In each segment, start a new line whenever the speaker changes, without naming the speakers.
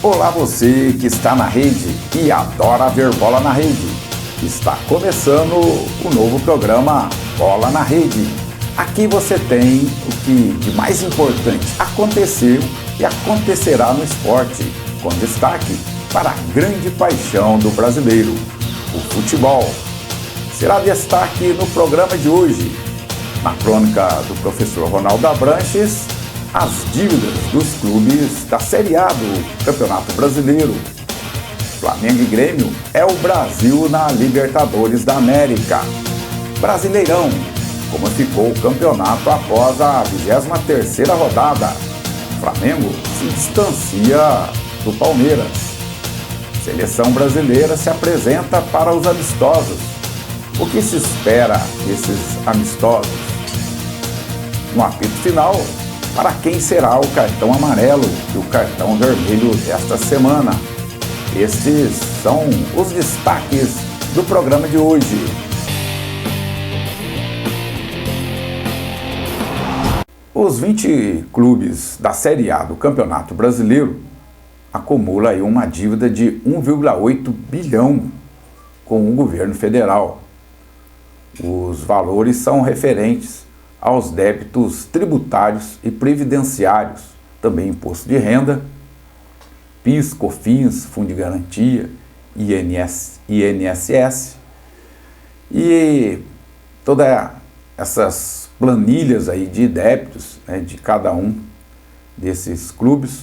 Olá você que está na rede e adora ver bola na rede. Está começando o novo programa Bola na Rede. Aqui você tem o que de mais importante aconteceu e acontecerá no esporte, com destaque para a grande paixão do brasileiro, o futebol. Será destaque no programa de hoje, na crônica do professor Ronaldo Abranches, as dívidas dos clubes da Série A do Campeonato Brasileiro. Flamengo e Grêmio é o Brasil na Libertadores da América. Brasileirão, como ficou o campeonato após a 23ª rodada. Flamengo se distancia do Palmeiras. Seleção brasileira se apresenta para os amistosos. O que se espera desses amistosos? No apito final, para quem será o cartão amarelo e o cartão vermelho desta semana? Estes são os destaques do programa de hoje. Os 20 clubes da Série A do Campeonato Brasileiro acumulam aí uma dívida de 1,8 bilhão com o governo federal. Os valores são referentes aos débitos tributários e previdenciários, também imposto de renda, PIS, COFINS, Fundo de Garantia, INSS e todas essas planilhas aí de débitos, né, de cada um desses clubes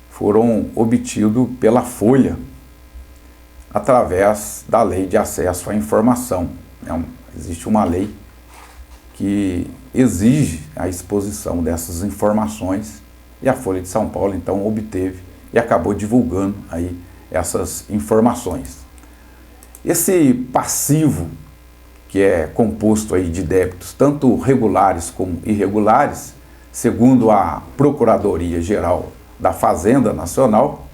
foram obtidos pela Folha através da Lei de Acesso à Informação. Existe uma lei que exige a exposição dessas informações e a Folha de São Paulo então obteve e acabou divulgando aí essas informações. Esse passivo, que é composto aí de débitos tanto regulares como irregulares, segundo a Procuradoria-Geral da Fazenda Nacional,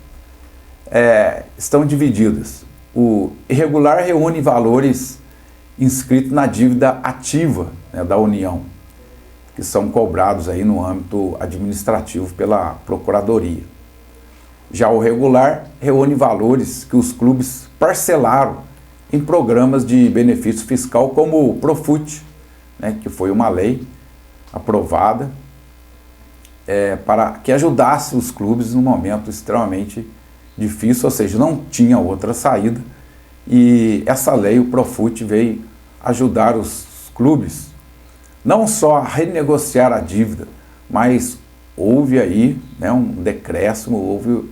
estão divididas. O irregular reúne valores inscritos na dívida ativa, né, da União, que são cobrados aí no âmbito administrativo pela Procuradoria. Já o regular reúne valores que os clubes parcelaram em programas de benefício fiscal como o Profut, né, que foi uma lei aprovada para que ajudasse os clubes num momento extremamente difícil, ou seja, não tinha outra saída. E essa lei, o Profut, veio ajudar os clubes não só a renegociar a dívida, mas houve aí, né, um decréscimo, houve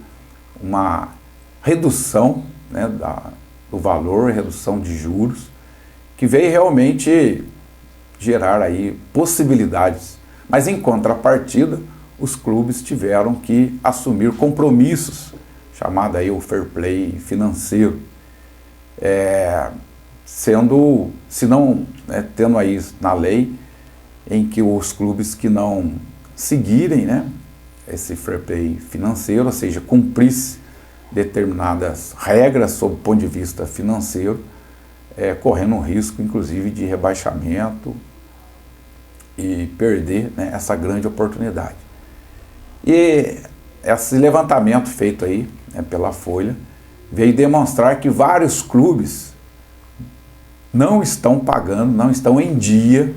uma redução, né, do valor, redução de juros, que veio realmente gerar aí possibilidades. Mas em contrapartida, os clubes tiveram que assumir compromissos, chamado aí o fair play financeiro, sendo, se não, né, tendo aí na lei em que os clubes que não seguirem, né, esse fair play financeiro, ou seja, cumprisse determinadas regras sob o ponto de vista financeiro, correndo um risco, inclusive, de rebaixamento e perder, né, essa grande oportunidade. E esse levantamento feito aí, né, pela Folha veio demonstrar que vários clubes não estão pagando, não estão em dia,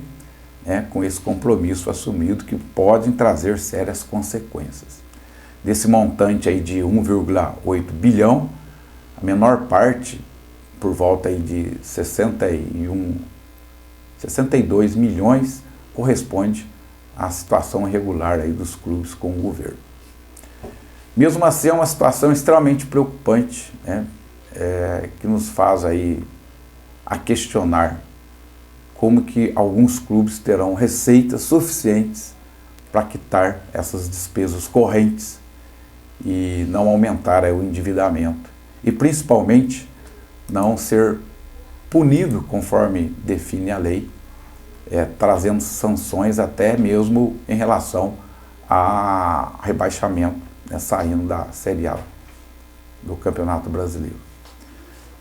né, com esse compromisso assumido, que podem trazer sérias consequências. Desse montante aí de 1,8 bilhão, a menor parte, por volta aí de 62 milhões, corresponde à situação irregular aí dos clubes com o governo. Mesmo assim, é uma situação extremamente preocupante, né, que nos faz aí a questionar como que alguns clubes terão receitas suficientes para quitar essas despesas correntes e não aumentar aí o endividamento. E principalmente não ser punido conforme define a lei, trazendo sanções até mesmo em relação a rebaixamento, né, saindo da Série A do Campeonato Brasileiro.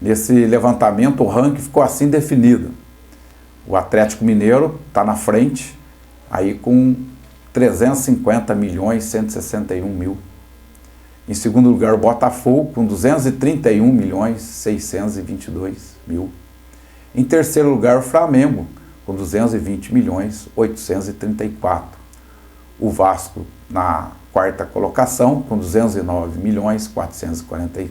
Nesse levantamento, o ranking ficou assim definido. O Atlético Mineiro está na frente, aí com 350 milhões 161 mil. Em segundo lugar, o Botafogo, com 231.622.000. Em terceiro lugar, o Flamengo, com 220.834.000. O Vasco, na quarta colocação, com 209.447.000.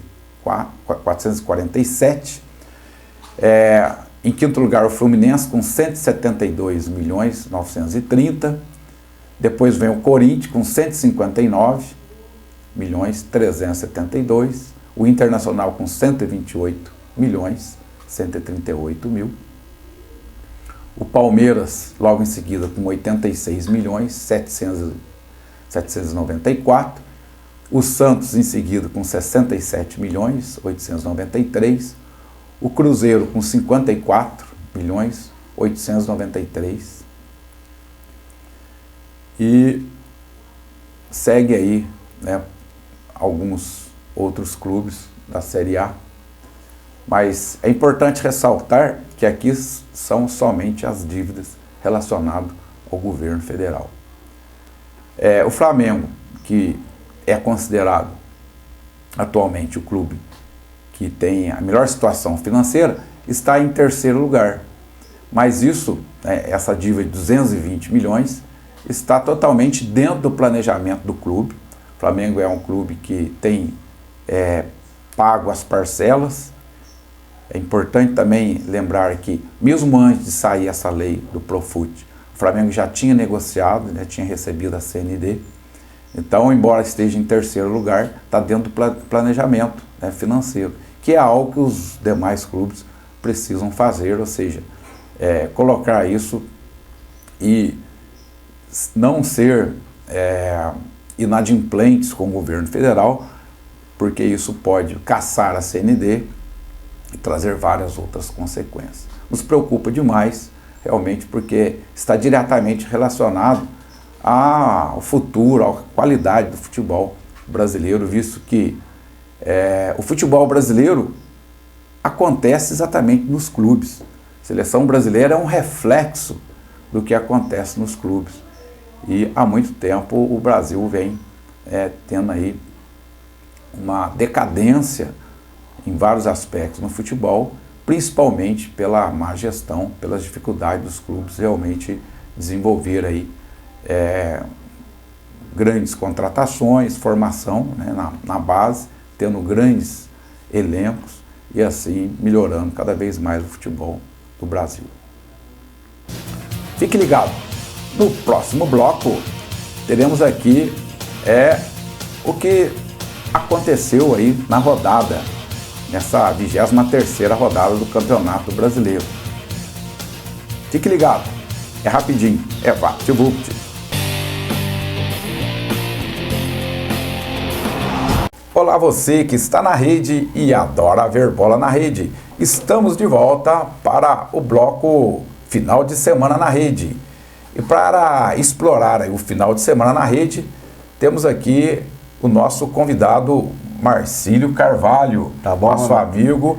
Em quinto lugar, o Fluminense, com 172.930.000. Depois vem o Corinthians, com 159.372.000. O Internacional, com 128.138.000. O Palmeiras, logo em seguida, com 86.794.000. O Santos, em seguida, com 67.893.000. O Cruzeiro, com 54.893.000. E segue aí, né, alguns outros clubes da Série A. Mas é importante ressaltar que aqui são somente as dívidas relacionadas ao governo federal. O Flamengo, que é considerado atualmente o clube que tem a melhor situação financeira, está em terceiro lugar. Mas isso, essa dívida de 220 milhões, está totalmente dentro do planejamento do clube. O Flamengo é um clube que tem pago as parcelas. É importante também lembrar que, mesmo antes de sair essa lei do Profut, o Flamengo já tinha negociado, né, tinha recebido a CND. Então, embora esteja em terceiro lugar, está dentro do planejamento, né, financeiro, que é algo que os demais clubes precisam fazer, ou seja, colocar isso e não ser inadimplentes com o governo federal, porque isso pode caçar a CND e trazer várias outras consequências. Nos preocupa demais, realmente, porque está diretamente relacionado ao futuro, à qualidade do futebol brasileiro, visto que o futebol brasileiro acontece exatamente nos clubes. A seleção brasileira é um reflexo do que acontece nos clubes. E há muito tempo o Brasil vem tendo aí uma decadência em vários aspectos no futebol, principalmente pela má gestão, pelas dificuldades dos clubes realmente desenvolver aí grandes contratações, formação, né, na base, tendo grandes elencos e assim melhorando cada vez mais o futebol do Brasil. Fique ligado, no próximo bloco teremos aqui o que aconteceu aí na rodada, nessa 23ª rodada do Campeonato Brasileiro. Fique ligado, é rapidinho, é vapt-vupt. Olá você que está na rede e adora ver bola na rede. Estamos de volta para o bloco Final de Semana na Rede. E para explorar aí o final de semana na rede, temos aqui o nosso convidado Marcílio Carvalho, nosso amigo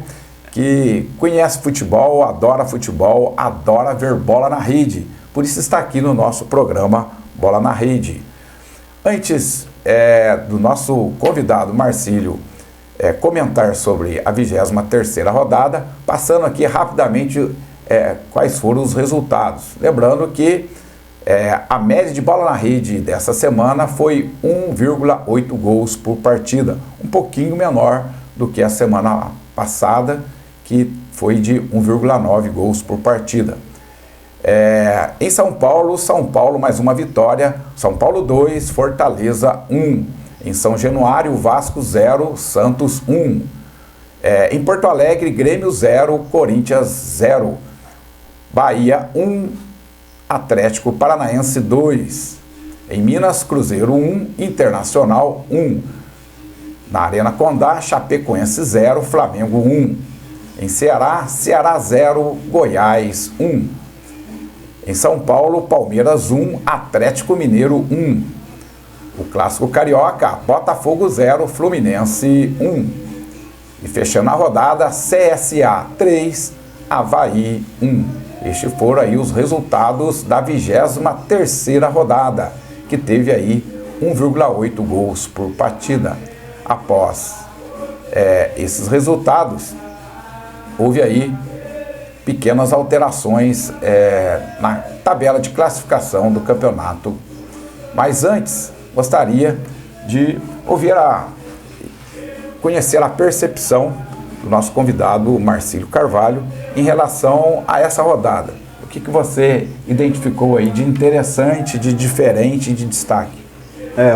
que conhece futebol, adora ver bola na rede. Por isso está aqui no nosso programa Bola na Rede. Antes do nosso convidado Marcílio comentar sobre a 23ª rodada, passando aqui rapidamente quais foram os resultados. Lembrando que a média de bola na rede dessa semana foi 1,8 gols por partida, um pouquinho menor do que a semana passada, que foi de 1,9 gols por partida. Em São Paulo mais uma vitória, São Paulo 2, Fortaleza 1. Em São Januário, Vasco 0, Santos 1. Em Porto Alegre, Grêmio 0, Corinthians 0. Bahia 1, Atlético Paranaense 2. Em Minas, Cruzeiro 1, Internacional 1. Na Arena Condá, Chapecoense 0, Flamengo 1. Em Ceará, Ceará 0, Goiás 1. Em São Paulo, Palmeiras 1, Atlético Mineiro 1. O Clássico Carioca, Botafogo 0, Fluminense 1. E fechando a rodada, CSA 3, Avaí 1. Estes foram aí os resultados da 23ª rodada, que teve aí 1,8 gols por partida. após esses resultados, houve aí pequenas alterações na tabela de classificação do campeonato. Mas antes, gostaria de conhecer a percepção do nosso convidado Marcílio Carvalho em relação a essa rodada. O que você identificou aí de interessante, de diferente, de destaque?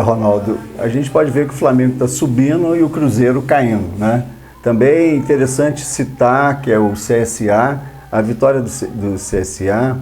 Ronaldo, a gente pode ver que o Flamengo está subindo e o Cruzeiro caindo, né? Também é interessante citar que é o CSA, a vitória do CSA,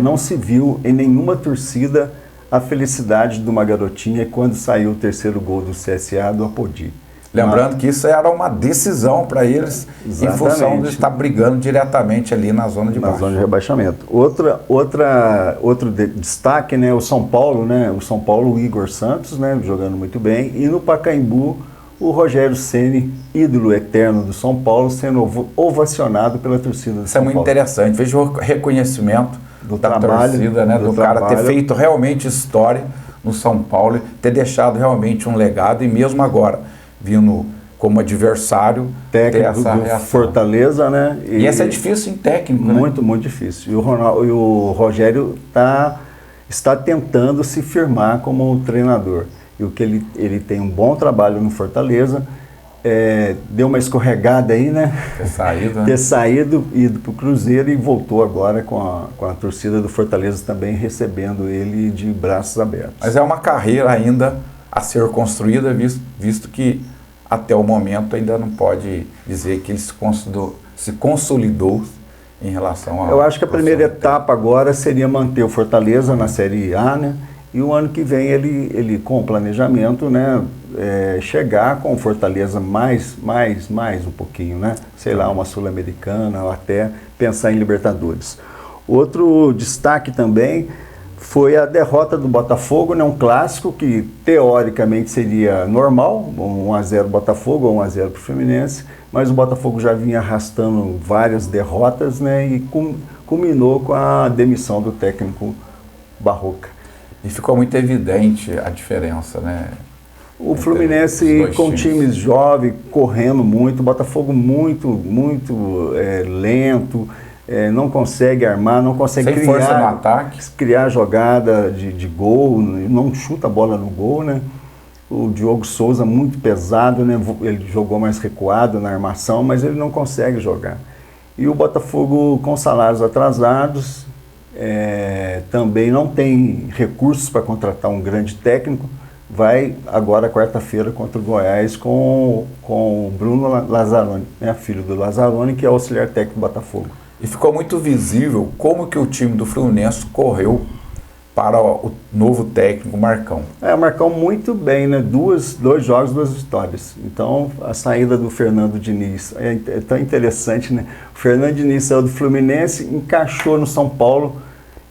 não se viu em nenhuma torcida a felicidade de uma garotinha quando saiu o terceiro gol do CSA do Apodi.
Lembrando que isso era uma decisão para eles, exatamente, em função de estar brigando diretamente ali na zona de baixo.
Na zona de rebaixamento. Outro destaque, né, o São Paulo, né, o Igor Santos, né, jogando muito bem, e no Pacaembu o Rogério Ceni, ídolo eterno do São Paulo, sendo ovacionado pela torcida do São Paulo.
Isso é muito interessante. Veja o reconhecimento da torcida, né, do cara ter feito realmente história no São Paulo, ter deixado realmente um legado, e mesmo agora vindo como adversário
técnico do Fortaleza, né?
E essa é difícil em técnico,
muito,
né?
Muito difícil. E o Rogério está tentando se firmar como treinador. E o que ele tem um bom trabalho no Fortaleza, deu uma escorregada aí, né? Ter saído, ido para o Cruzeiro e voltou agora com a torcida do Fortaleza também recebendo ele de braços abertos.
Mas é uma carreira ainda a ser construída, visto que até o momento ainda não pode dizer que ele se consolidou em relação ao...
Eu acho que a primeira etapa agora seria manter o Fortaleza na Série A, né? E o ano que vem ele com o planejamento, né, chegar com o Fortaleza mais um pouquinho, né? Sei lá, uma Sul-Americana ou até pensar em Libertadores. Outro destaque também foi a derrota do Botafogo, né, um clássico que teoricamente seria normal, 1-0 Botafogo ou 1-0 para o Fluminense, mas o Botafogo já vinha arrastando várias derrotas, né, e culminou com a demissão do técnico Barroca.
E ficou muito evidente a diferença, né?
O Fluminense com times jovens, correndo muito, o Botafogo muito lento, não consegue armar, não consegue criar jogada de gol, não chuta a bola no gol, né? O Diogo Souza muito pesado, né? Ele jogou mais recuado na armação, mas ele não consegue jogar. E o Botafogo com salários atrasados, também não tem recursos para contratar um grande técnico. Vai agora quarta-feira contra o Goiás com o Bruno Lazzaroni, né? Filho do Lazzaroni, que é auxiliar técnico do Botafogo.
E ficou muito visível como que o time do Fluminense correu para o novo técnico Marcão.
O Marcão muito bem, né? Dois jogos, 2 vitórias. Então, a saída do Fernando Diniz é tão interessante, né? O Fernando Diniz saiu do Fluminense, encaixou no São Paulo,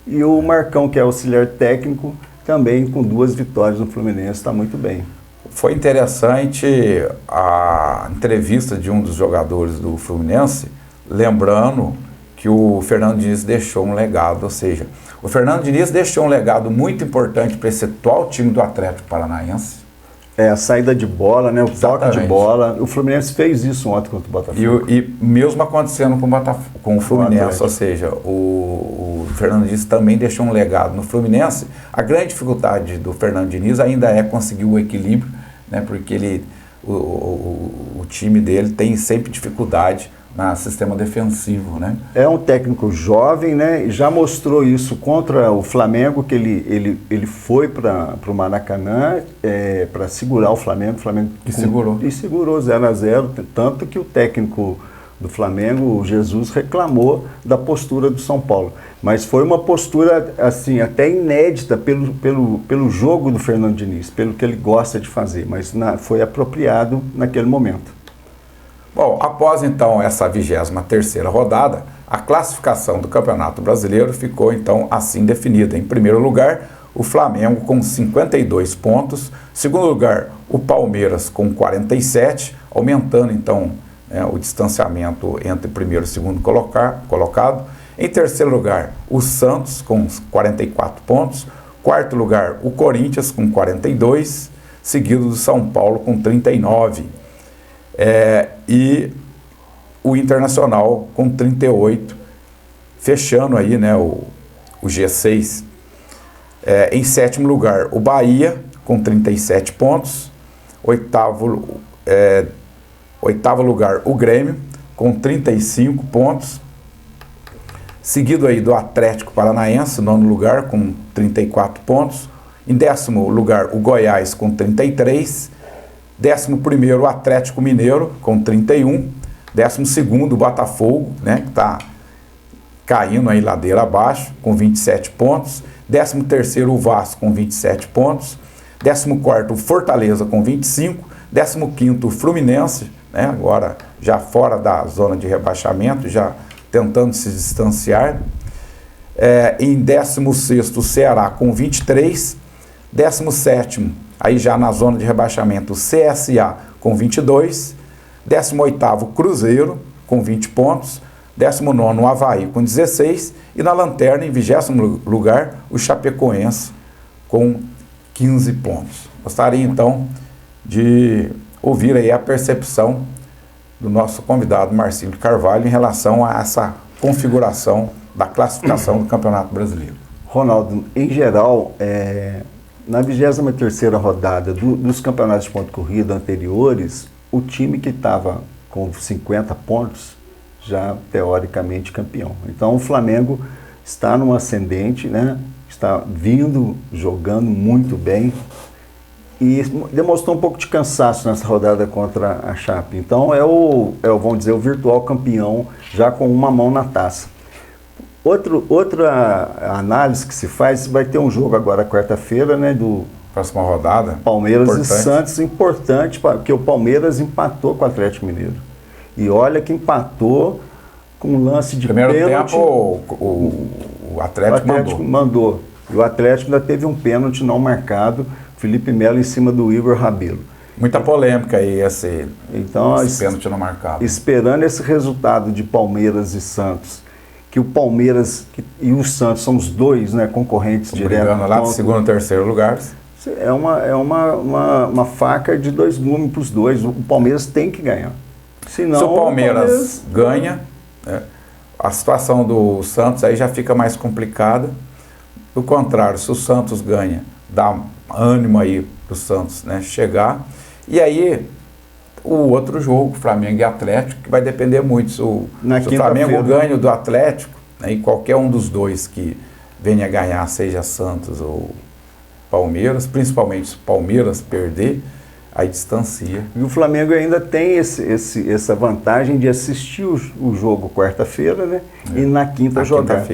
e o Marcão, que é auxiliar técnico, também com 2 vitórias no Fluminense, está muito bem.
Foi interessante a entrevista de um dos jogadores do Fluminense, lembrando que o Fernando Diniz deixou um legado, ou seja, o Fernando Diniz deixou um legado muito importante para esse atual time do Atlético Paranaense.
A saída de bola, né? O toque de bola. O Fluminense fez isso ontem contra o Botafogo.
E mesmo acontecendo com o Fluminense, ou seja, o Fernando Diniz também deixou um legado no Fluminense. A grande dificuldade do Fernando Diniz ainda é conseguir o equilíbrio, né? Porque o time dele tem sempre dificuldade no sistema defensivo, né?
É um técnico jovem, né? Já mostrou isso contra o Flamengo, que ele foi para o Maracanã para segurar o Flamengo.
Segurou.
E segurou 0-0, tanto que o técnico do Flamengo, o Jesus, reclamou da postura do São Paulo. Mas foi uma postura assim, até inédita pelo jogo do Fernando Diniz, pelo que ele gosta de fazer, mas foi apropriado naquele momento.
Bom, após então essa 23ª rodada, a classificação do Campeonato Brasileiro ficou então assim definida. Em primeiro lugar, o Flamengo com 52 pontos. Segundo lugar, o Palmeiras com 47, aumentando então o distanciamento entre primeiro e segundo colocado. Em terceiro lugar, o Santos com 44 pontos. Quarto lugar, o Corinthians com 42. seguido do São Paulo com 39. E o Internacional com 38, fechando aí, né, o G6. Em sétimo lugar, o Bahia com 37 pontos. Oitavo lugar, o Grêmio com 35 pontos. Seguido aí do Atlético Paranaense, nono lugar, com 34 pontos. Em décimo lugar, o Goiás com 33. 11º, o Atlético Mineiro com 31. 12º, o Botafogo, né, que está caindo aí ladeira abaixo, com 27 pontos. 13º, o Vasco com 27 pontos. 14º, o Fortaleza com 25. 15º, o Fluminense, né, agora já fora da zona de rebaixamento, já tentando se distanciar. Em 16º, o Ceará com 23. 17º, aí já na zona de rebaixamento, o CSA com 22. 18º, o Cruzeiro com 20 pontos. 19º, o Avaí com 16. E na lanterna, em 20º lugar, o Chapecoense com 15 pontos. Gostaria então de ouvir aí a percepção do nosso convidado Marcílio Carvalho em relação a essa configuração da classificação do Campeonato Brasileiro.
Ronaldo, em geral, na 23ª rodada dos campeonatos de ponto corrida anteriores, o time que estava com 50 pontos já teoricamente campeão. Então o Flamengo está num ascendente, né? Está vindo, jogando muito bem e demonstrou um pouco de cansaço nessa rodada contra a Chape. Então vamos dizer, o virtual campeão já com uma mão na taça. Outra análise que se faz, vai ter um jogo agora quarta-feira, né, do
próxima rodada,
Palmeiras
importante.
E Santos, importante, porque o Palmeiras empatou com o Atlético Mineiro. E olha que empatou com um lance de
primeiro
pênalti.
Tempo, o Atlético mandou.
E o Atlético ainda teve um pênalti não marcado, Felipe Melo em cima do Igor Rabelo.
Muita polêmica aí esse pênalti não marcado.
Esperando esse resultado de Palmeiras e Santos, que o Palmeiras e o Santos são os dois, né, concorrentes diretos.
Brigando lá de segundo e terceiro lugares.
É uma faca de dois gumes para os dois. O Palmeiras tem que ganhar. Senão,
se o Palmeiras ganha, a situação do Santos aí já fica mais complicada. Do contrário, se o Santos ganha, dá ânimo aí para o Santos, né, chegar. E aí, o outro jogo, Flamengo e Atlético, que vai depender muito. Se o Flamengo ganha do Atlético, né, e qualquer um dos dois que venha a ganhar, seja Santos ou Palmeiras, principalmente se o Palmeiras perder, aí distancia.
E o Flamengo ainda tem essa vantagem de assistir o jogo quarta-feira, né? E na quinta jogar.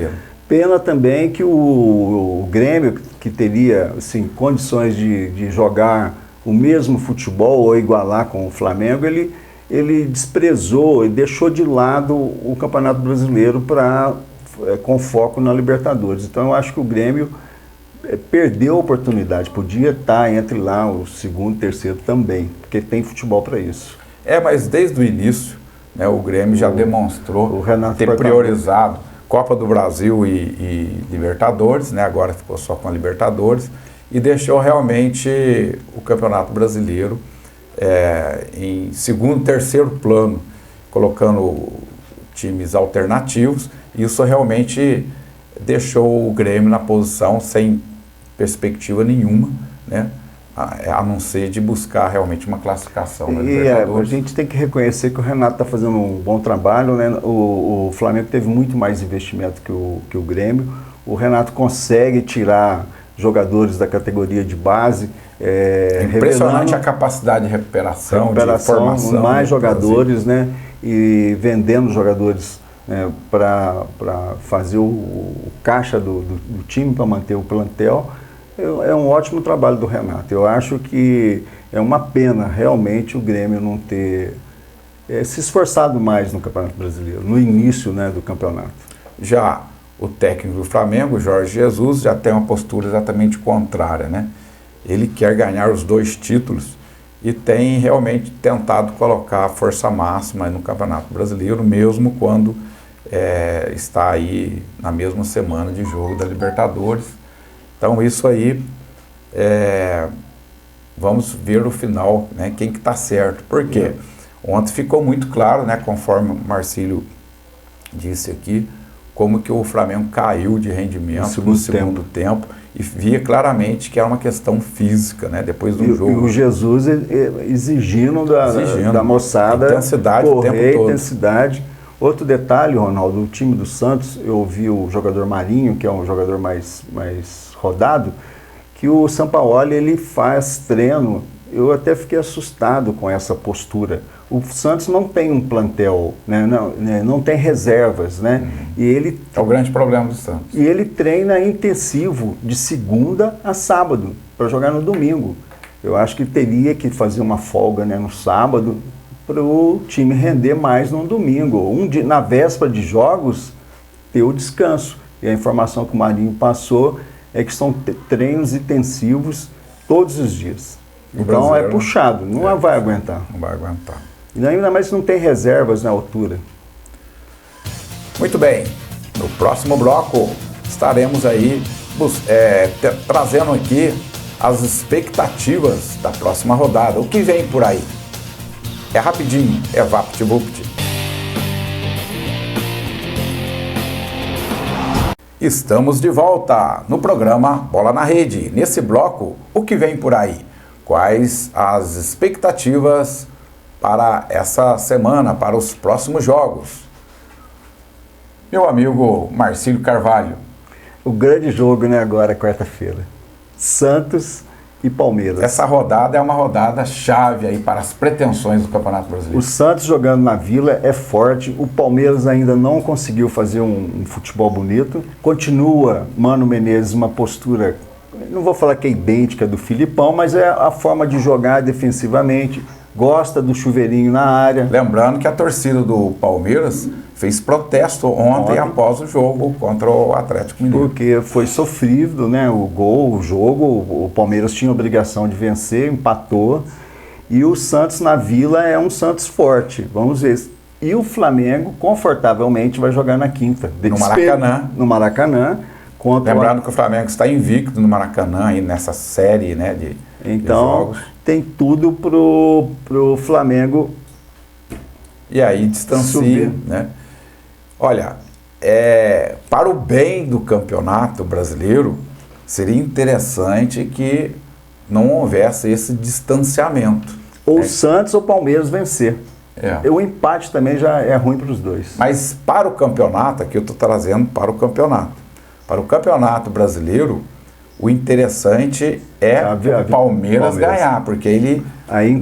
Pena também que o Grêmio, que teria assim, condições de jogar o mesmo futebol ou igualar com o Flamengo, ele desprezou e deixou de lado o Campeonato Brasileiro com foco na Libertadores. Então eu acho que o Grêmio perdeu a oportunidade, podia estar entre lá o segundo, terceiro também, porque tem futebol para isso.
Mas desde o início, né, o Grêmio já demonstrou ter priorizado Copa do Brasil e Libertadores, né, agora ficou só com a Libertadores, e deixou realmente o Campeonato Brasileiro em segundo, terceiro plano, colocando times alternativos. Isso realmente deixou o Grêmio na posição sem perspectiva nenhuma, né? A não ser de buscar realmente uma classificação na Libertadores.
A gente tem que reconhecer que o Renato está fazendo um bom trabalho, né? O Flamengo teve muito mais investimento que o Grêmio. O Renato consegue tirar jogadores da categoria de base.
Impressionante a capacidade de recuperação, de formação.
Mais jogadores, né? E vendendo jogadores, né, para fazer o caixa do time, para manter o plantel. É um ótimo trabalho do Renato. Eu acho que é uma pena realmente o Grêmio não ter se esforçado mais no Campeonato Brasileiro, no início, né, do campeonato.
Já o técnico do Flamengo, Jorge Jesus, já tem uma postura exatamente contrária, né? Ele quer ganhar os 2 títulos e tem realmente tentado colocar a força máxima no Campeonato Brasileiro, mesmo quando está aí na mesma semana de jogo da Libertadores. Então isso aí vamos ver no final, né, quem que está certo. Por quê? Ontem ficou muito claro, né, conforme o Marcílio disse aqui, como que o Flamengo caiu de rendimento no segundo tempo e via claramente que era uma questão física, né, depois do jogo.
E o Jesus exigindo da moçada
intensidade o tempo todo.
Intensidade. Outro detalhe, Ronaldo, o time do Santos, eu ouvi o jogador Marinho, que é um jogador mais rodado, que o Sampaoli ele faz treino. Eu até fiquei assustado com essa postura. O Santos não tem um plantel, né? Não tem reservas, né? E ele
é o grande problema do Santos.
E ele treina intensivo de segunda a sábado para jogar no domingo. Eu acho que teria que fazer uma folga, né, no sábado para o time render mais no domingo. Na véspera de jogos ter o descanso. E a informação que o Marinho passou é que são treinos intensivos todos os dias. Então é puxado, não vai aguentar.
Não vai aguentar.
E ainda mais não tem reservas na altura.
Muito bem. No próximo bloco estaremos aí trazendo aqui as expectativas da próxima rodada. O que vem por aí? É rapidinho, é VaptVupt. Estamos de volta no programa Bola na Rede. Nesse bloco, o que vem por aí? Quais as expectativas para essa semana, para os próximos jogos? Meu amigo Marcílio Carvalho.
O grande jogo, né, agora, quarta-feira. Santos e Palmeiras.
Essa rodada é uma rodada chave aí para as pretensões do Campeonato Brasileiro.
O Santos jogando na Vila é forte, o Palmeiras ainda não conseguiu fazer um futebol bonito. Continua Mano Menezes uma postura, não vou falar que é idêntica do Filipão, mas é a forma de jogar defensivamente. Gosta do chuveirinho na área.
Lembrando que a torcida do Palmeiras fez protesto ontem após o jogo contra o Atlético Mineiro.
Porque foi sofrido, né, o jogo, o Palmeiras tinha obrigação de vencer, empatou. E o Santos na Vila é um Santos forte, vamos ver. E o Flamengo confortavelmente vai jogar na quinta.
No Maracanã.
No Maracanã.
Lembrando que o Flamengo está invicto no Maracanã aí nessa série, né, de jogos.
Tem tudo pro Flamengo.
E aí distancia, né? Olha, para o bem do Campeonato Brasileiro, seria interessante que não houvesse esse distanciamento.
Ou o Santos ou o Palmeiras vencer. O empate também já é ruim para os dois.
Mas para o campeonato, aqui eu estou trazendo para o campeonato. Para o Campeonato Brasileiro, o interessante é o Palmeiras ganhar, porque ele aí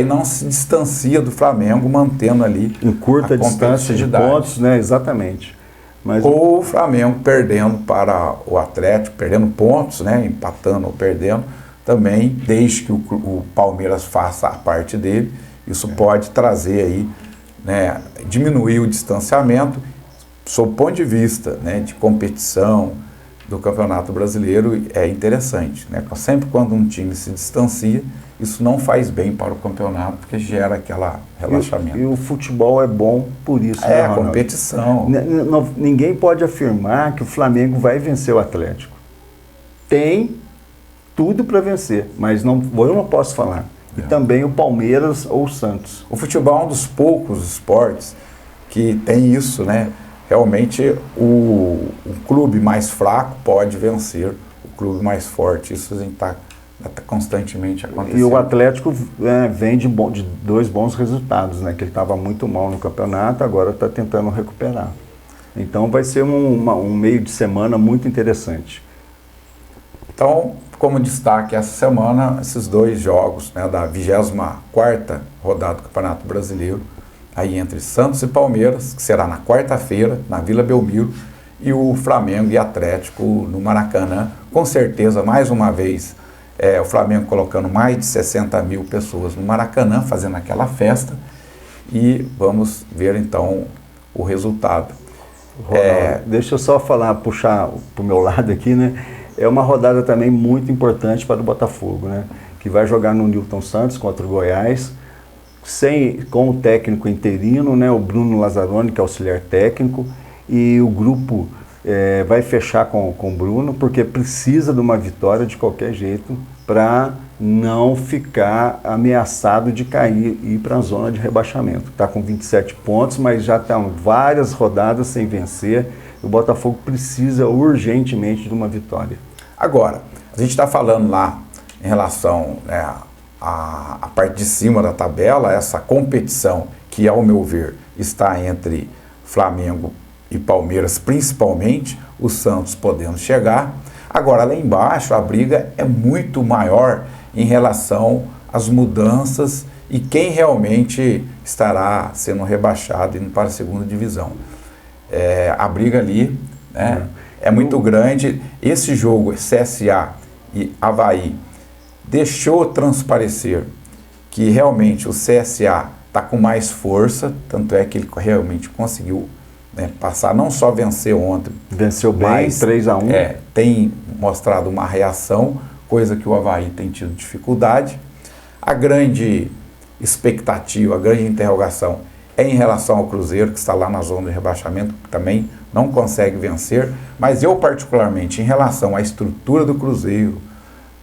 não se distancia do Flamengo, mantendo ali
em curta distância de pontos, né? Exatamente.
Ou o Flamengo perdendo para o Atlético, perdendo pontos, né? Empatando ou perdendo, também, desde que o Palmeiras faça a parte dele, isso pode trazer aí, né? Diminuir o distanciamento, sob o ponto de vista, né, de competição do Campeonato Brasileiro, é interessante, né? Sempre quando um time se distancia, isso não faz bem para o campeonato, porque gera aquele relaxamento.
E o futebol é bom por isso, né,
a competição.
Ninguém pode afirmar que o Flamengo vai vencer o Atlético. Tem tudo para vencer, mas eu não posso falar. E também o Palmeiras ou o Santos.
O futebol é um dos poucos esportes que tem isso, né? Realmente o clube mais fraco pode vencer o clube mais forte. Isso está constantemente acontecendo.
E o Atlético vem de dois bons resultados, né? Que ele estava muito mal no campeonato, agora está tentando recuperar. Então vai ser um meio de semana muito interessante.
Então, como destaque essa semana, esses dois jogos, né, da 24ª rodada do Campeonato Brasileiro, aí entre Santos e Palmeiras, que será na quarta-feira, na Vila Belmiro, e o Flamengo e Atlético no Maracanã. Com certeza, mais uma vez, o Flamengo colocando mais de 60 mil pessoas no Maracanã, fazendo aquela festa, e vamos ver então o resultado.
Ronaldo, deixa eu só puxar para o meu lado aqui, né? É uma rodada também muito importante para o Botafogo, né? Que vai jogar no Newton Santos contra o Goiás, com o técnico interino, né, o Bruno Lazzaroni, que é auxiliar técnico, e o grupo vai fechar com o Bruno, porque precisa de uma vitória de qualquer jeito para não ficar ameaçado de cair e ir para a zona de rebaixamento. Está com 27 pontos, mas já estão várias rodadas sem vencer. O Botafogo precisa urgentemente de uma vitória.
Agora, a gente está falando lá em relação, né, à parte de cima da tabela, essa competição que, ao meu ver, está entre Flamengo e Palmeiras, principalmente, o Santos podendo chegar. Agora, lá embaixo, a briga é muito maior em relação às mudanças e quem realmente estará sendo rebaixado indo para a segunda divisão. A briga ali, né, é muito grande. Esse jogo, CSA e Avaí, deixou transparecer que realmente o CSA está com mais força, tanto é que ele realmente conseguiu, né, passar, não só vencer ontem.
Venceu bem,
mas
3-1.
Tem mostrado uma reação, coisa que o Avaí tem tido dificuldade. A grande expectativa, a grande interrogação é em relação ao Cruzeiro, que está lá na zona de rebaixamento, que também não consegue vencer, mas eu particularmente, em relação à estrutura do Cruzeiro,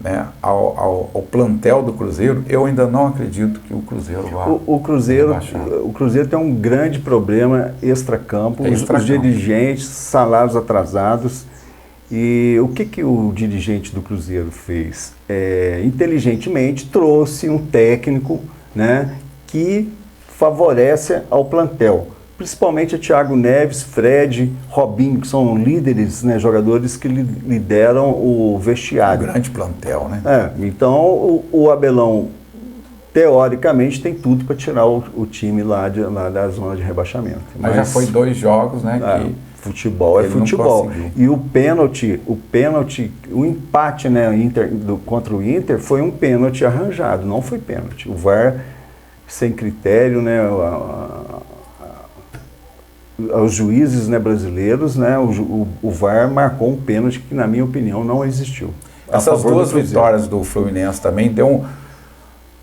né, ao plantel do Cruzeiro, eu ainda não acredito que o Cruzeiro vá
o Cruzeiro tem um grande problema extracampo, os dirigentes, salários atrasados. E o que o dirigente do Cruzeiro fez? Inteligentemente trouxe um técnico, né, que favorece ao plantel, principalmente a Thiago Neves, Fred, Robinho, que são líderes, né, jogadores que lideram o vestiário.
Um grande plantel, né?
Então o Abelão, teoricamente, tem tudo para tirar o time lá da zona de rebaixamente.
Mas já foi 2 jogos, né? Que
futebol é futebol. E o empate, né, contra o Inter foi um pênalti arranjado, não foi pênalti. O VAR, sem critério, né, aos juízes, né, brasileiros, né, o VAR marcou um pênalti que, na minha opinião, não existiu.
Essas 2 vitórias do Fluminense também deu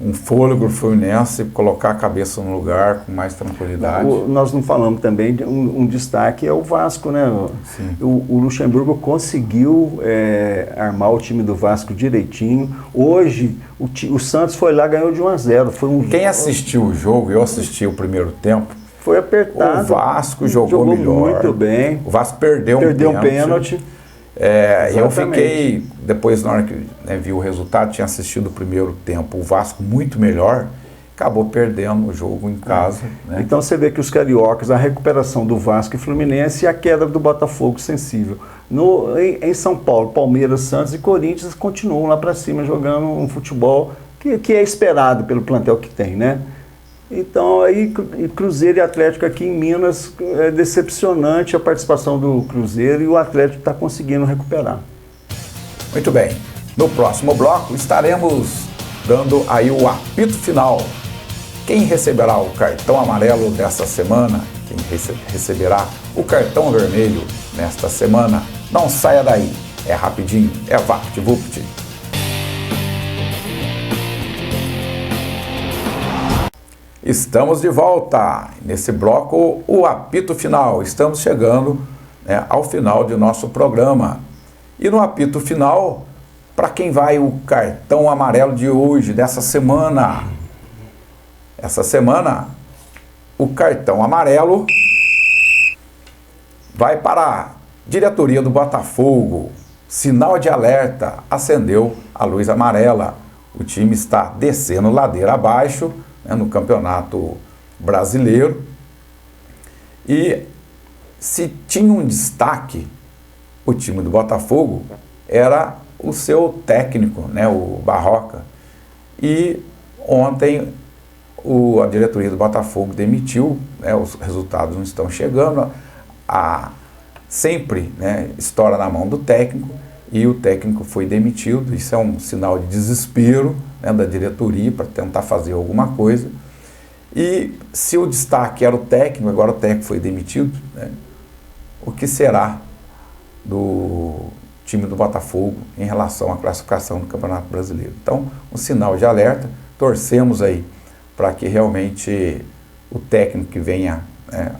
um fôlego Fluminense, colocar a cabeça no lugar com mais tranquilidade.
Nós não falamos também de um destaque é o Vasco, né? O Luxemburgo conseguiu armar o time do Vasco direitinho. Hoje o Santos foi lá e ganhou de 1-0.
Quem assistiu o jogo, eu assisti o primeiro tempo,
foi apertado.
O Vasco jogou melhor.
Muito bem.
O Vasco perdeu um pênalti. Eu fiquei, depois na hora que, né, vi o resultado, tinha assistido o primeiro tempo, o Vasco muito melhor, acabou perdendo o jogo em casa. Né?
Então você vê que os cariocas, a recuperação do Vasco e Fluminense e a queda do Botafogo sensível. Em São Paulo, Palmeiras, Santos e Corinthians continuam lá para cima jogando um futebol que é esperado pelo plantel que tem, né? Então, aí, Cruzeiro e Atlético aqui em Minas, é decepcionante a participação do Cruzeiro e o Atlético está conseguindo recuperar.
Muito bem. No próximo bloco, estaremos dando aí o apito final. Quem receberá o cartão amarelo dessa semana? Quem receberá o cartão vermelho nesta semana? Não saia daí. É rapidinho, é VaptVupt. Estamos de volta. Nesse bloco, o apito final. Estamos chegando, né, ao final de nosso programa. E no apito final, para quem vai o cartão amarelo de hoje, dessa semana? Essa semana, o cartão amarelo vai para a diretoria do Botafogo. Sinal de alerta, acendeu a luz amarela. O time está descendo ladeira abaixo, né, no Campeonato Brasileiro. E se tinha um destaque, o time do Botafogo era o seu técnico, né, o Barroca. E ontem a diretoria do Botafogo demitiu, né, os resultados não estão chegando, sempre, né, estoura na mão do técnico, e o técnico foi demitido. Isso é um sinal de desespero, né, da diretoria para tentar fazer alguma coisa. E se o destaque era o técnico, agora o técnico foi demitido, né, o que será do time do Botafogo em relação à classificação do Campeonato Brasileiro? Então, um sinal de alerta. Torcemos aí para que realmente o técnico que venha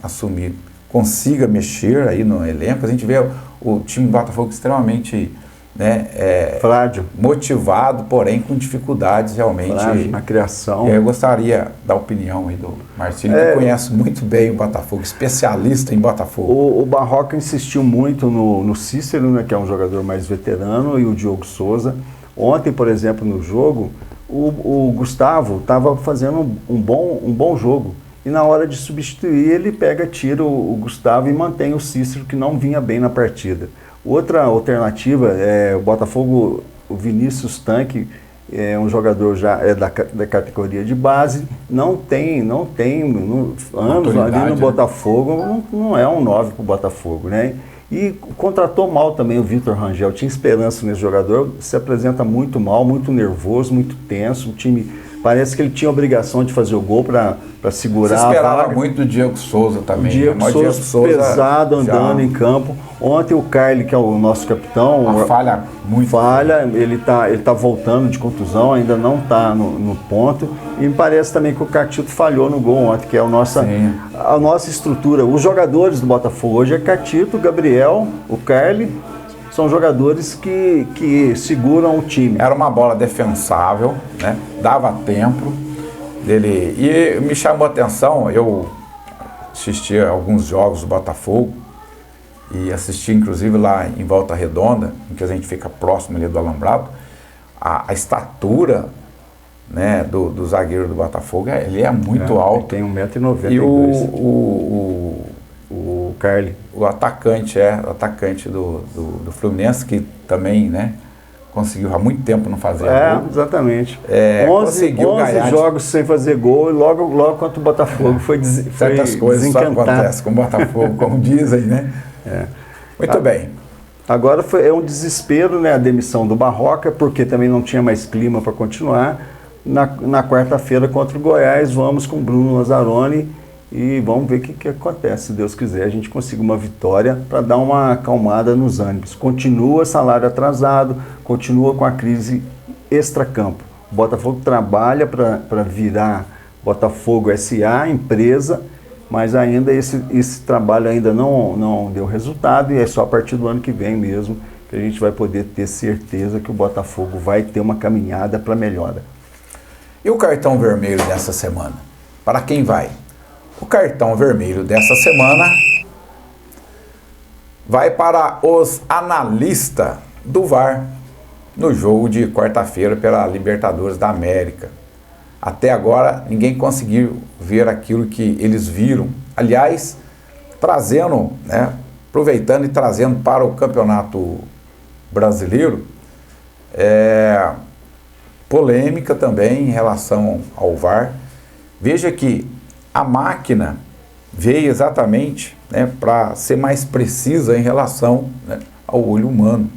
assumir consiga mexer aí no elenco. A gente vê o time do Botafogo extremamente né,
frágil,
motivado, porém com dificuldades realmente
frágil na criação.
Eu gostaria da opinião aí do Marcílio, que conhece muito bem o Botafogo, especialista em Botafogo.
O Barroca insistiu muito no Cícero, né, que é um jogador mais veterano, e o Diogo Souza. Ontem, por exemplo, no jogo, o Gustavo estava fazendo um bom jogo. E na hora de substituir, ele tira o Gustavo e mantém o Cícero, que não vinha bem na partida. Outra alternativa é o Botafogo, o Vinícius Tanque, é um jogador já da categoria de base, não tem anos ali no Botafogo, não é um 9 para o Botafogo, né? E contratou mal também o Vitor Rangel, tinha esperança nesse jogador, se apresenta muito mal, muito nervoso, muito tenso, o time parece que ele tinha a obrigação de fazer o gol para segurar a vaga.
Você esperava muito do Diego Souza também.
Diego Souza pesado andando em campo. Ontem o Carly, que é o nosso capitão...
Uma falha muito...
Falha, ele tá voltando de contusão, ainda não está no ponto. E me parece também que o Catito falhou no gol ontem, que é a nossa estrutura. Os jogadores do Botafogo hoje é Catito, Gabriel, o Carly... São jogadores que seguram o time.
Era uma bola defensável, né? Dava tempo dele. E me chamou a atenção, eu assisti a alguns jogos do Botafogo e assisti inclusive lá em Volta Redonda, em que a gente fica próximo ali do Alambrado, a estatura, né, do zagueiro do Botafogo, ele é muito alto.
Tem 1,92 m.
E
o Carly.
O atacante do Fluminense, que também, né, conseguiu há muito tempo não fazer gol.
Exatamente. 11 jogos sem fazer gol e logo contra o Botafogo foi
certas coisas só acontecem com o Botafogo, como dizem, né? Muito bem.
Agora é um desespero, né, a demissão do Barroca, porque também não tinha mais clima para continuar. Na quarta-feira contra o Goiás, vamos com o Bruno Lazzaroni e vamos ver o que acontece. Se Deus quiser, a gente consiga uma vitória para dar uma acalmada nos ânimos. Continua salário atrasado, continua com a crise extracampo. O Botafogo trabalha para virar Botafogo SA, empresa, mas ainda esse trabalho ainda não deu resultado e é só a partir do ano que vem mesmo que a gente vai poder ter certeza que o Botafogo vai ter uma caminhada para melhora.
E o cartão vermelho dessa semana? Para quem vai? O cartão vermelho dessa semana vai para os analistas do VAR no jogo de quarta-feira pela Libertadores da América. Até agora ninguém conseguiu ver aquilo que eles viram. Aliás, trazendo, né, aproveitando e trazendo para o Campeonato Brasileiro, polêmica também em relação ao VAR. Veja que a máquina veio exatamente, né, para ser mais precisa em relação, né, ao olho humano.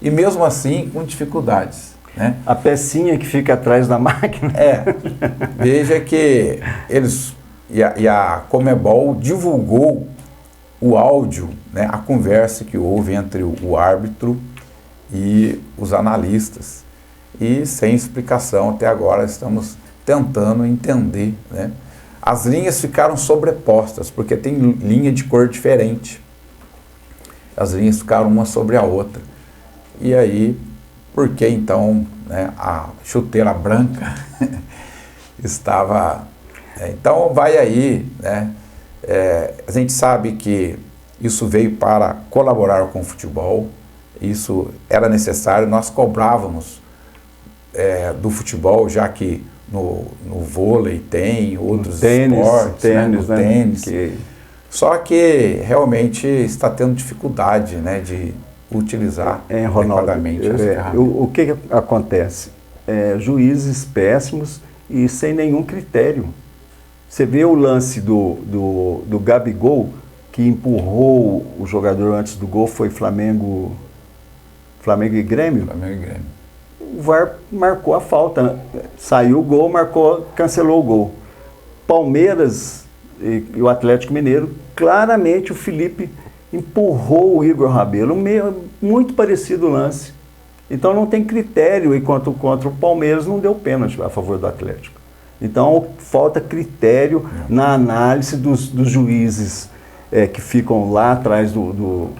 E mesmo assim com dificuldades, né?
A pecinha que fica atrás da máquina.
Veja que eles e a Conmebol divulgou o áudio, né, a conversa que houve entre o árbitro e os analistas. E sem explicação até agora estamos tentando entender, né? As linhas ficaram sobrepostas, porque tem linha de cor diferente. As linhas ficaram uma sobre a outra. E aí, por que então, né, a chuteira branca estava... então vai aí, né? A gente sabe que isso veio para colaborar com o futebol, isso era necessário, nós cobrávamos do futebol, já que no vôlei tem outros esportes,
tênis,
né? Tênis. Só que realmente está tendo dificuldade, né, de utilizar adequadamente essa ferramenta.
O que acontece? Juízes péssimos e sem nenhum critério. Você vê o lance do Gabigol, que empurrou o jogador antes do gol, foi Flamengo e Grêmio?
Flamengo e Grêmio.
O VAR marcou a falta, saiu o gol, cancelou o gol. Palmeiras e o Atlético Mineiro, claramente o Felipe empurrou o Igor Rabelo, muito parecido o lance. Então não tem critério, enquanto contra o Palmeiras não deu pênalti a favor do Atlético. Então falta critério na análise dos juízes que ficam lá atrás do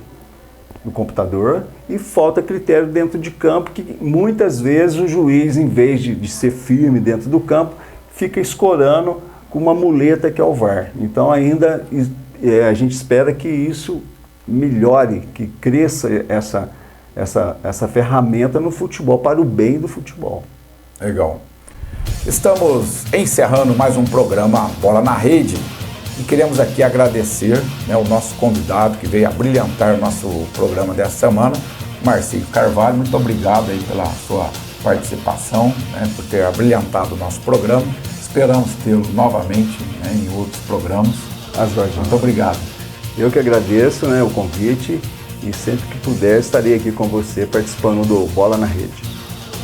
computador e falta critério dentro de campo, que muitas vezes o juiz, em vez de ser firme dentro do campo, fica escorando com uma muleta que é o VAR. Então ainda a gente espera que isso melhore, que cresça essa ferramenta no futebol, para o bem do futebol.
Legal. Estamos encerrando mais um programa Bola na Rede e queremos aqui agradecer, né, o nosso convidado que veio a brilhantar o nosso programa dessa semana, Marcílio Carvalho. Muito obrigado aí pela sua participação, né, por ter abrilhantado o nosso programa. Esperamos tê-lo novamente, né, em outros programas. Muito obrigado.
Eu que agradeço, né, o convite, e sempre que puder estarei aqui com você participando do Bola na Rede.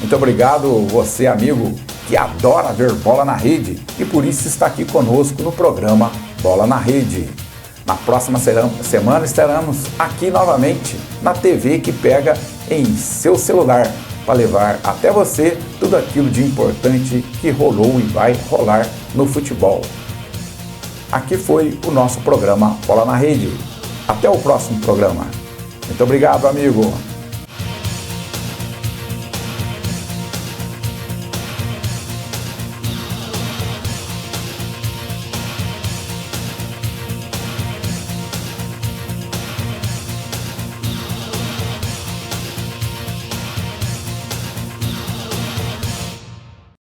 Muito obrigado, você amigo que adora ver bola na rede e por isso está aqui conosco no programa Bola na Rede. Na próxima semana estaremos aqui novamente na TV que pega em seu celular para levar até você tudo aquilo de importante que rolou e vai rolar no futebol. Aqui foi o nosso programa Bola na Rede. Até o próximo programa. Muito obrigado, amigo.